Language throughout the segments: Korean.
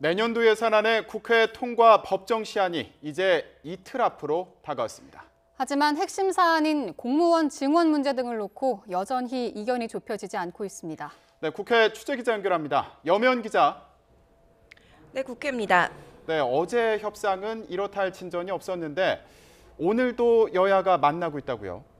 내년도 예산안의 국회 통과 법정 시한이 이제 이틀 앞으로 다가왔습니다. 하지만 핵심 사안인 공무원 증원 문제 등을 놓고 여전히 이견이 좁혀지지 않고 있습니다. 네, 국회 취재기자 연결합니다. 염혜원 기자. 네, 국회입니다. 네, 어제 협상은 이렇다 할 진전이 없었는데 오늘도 여야가 만나고 있다고요?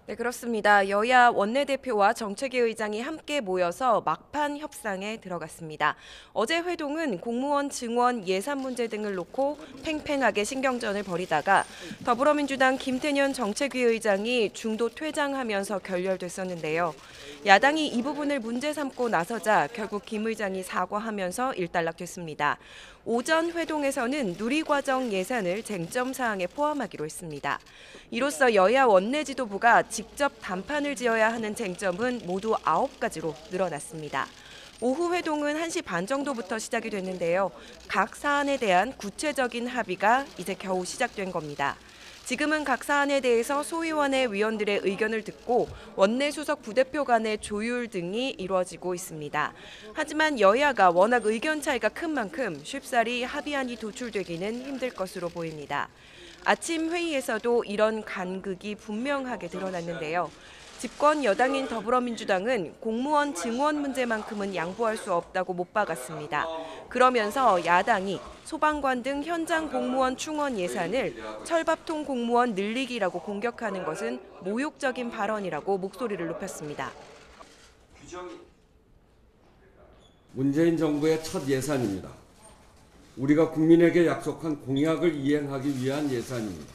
네, 그렇습니다. 여야 원내대표와 정책위 의장이 함께 모여서 막판 협상에 들어갔습니다. 어제 회동은 공무원 증원 예산 문제 등을 놓고 팽팽하게 신경전을 벌이다가 더불어민주당 김태년 정책위 의장이 중도 퇴장하면서 결렬됐었는데요. 야당이 이 부분을 문제 삼고 나서자 결국 김 의장이 사과하면서 일단락됐습니다. 오전 회동에서는 누리과정 예산을 쟁점 사항에 포함하기로 했습니다. 이로써 여야 원내지도부가 직접 단판을 지어야 하는 쟁점은 모두 9가지로 늘어났습니다. 오후 회동은 1시 반 정도부터 시작이 됐는데요. 각 사안에 대한 구체적인 합의가 이제 겨우 시작된 겁니다. 지금은 각 사안에 대해서 소위원회 위원들의 의견을 듣고 원내 수석 부대표 간의 조율 등이 이루어지고 있습니다. 하지만 여야가 워낙 의견 차이가 큰 만큼 쉽사리 합의안이 도출되기는 힘들 것으로 보입니다. 아침 회의에서도 이런 간극이 분명하게 드러났는데요. 집권 여당인 더불어민주당은 공무원 증원 문제만큼은 양보할 수 없다고 못 박았습니다. 그러면서 야당이 소방관 등 현장 공무원 충원 예산을 철밥통 공무원 늘리기라고 공격하는 것은 모욕적인 발언이라고 목소리를 높였습니다. 문재인 정부의 첫 예산입니다. 우리가 국민에게 약속한 공약을 이행하기 위한 예산입니다.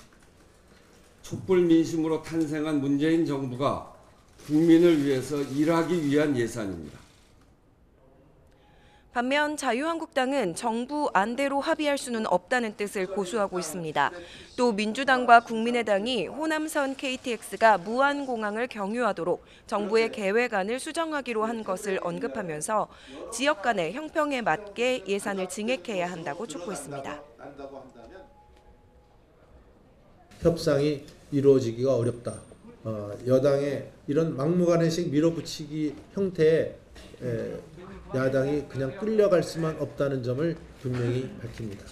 촛불 민심으로 탄생한 문재인 정부가 국민을 위해서 일하기 위한 예산입니다. 반면 자유한국당은 정부 안대로 합의할 수는 없다는 뜻을 고수하고 있습니다. 또 민주당과 국민의당이 호남선 KTX가 무한공항을 경유하도록 정부의 계획안을 수정하기로 한 것을 언급하면서 지역 간의 형평에 맞게 예산을 증액해야 한다고 촉구했습니다. 협상이 이루어지기가 어렵다. 여당의 이런 막무가내식 밀어붙이기 형태에 야당이 그냥 끌려갈 수만 없다는 점을 분명히 밝힙니다.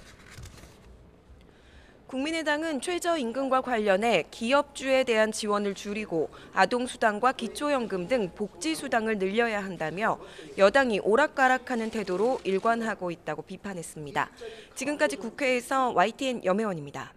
국민의당은 최저임금과 관련해 기업주에 대한 지원을 줄이고 아동수당과 기초연금 등 복지수당을 늘려야 한다며 여당이 오락가락하는 태도로 일관하고 있다고 비판했습니다. 지금까지 국회에서 YTN 염혜원입니다.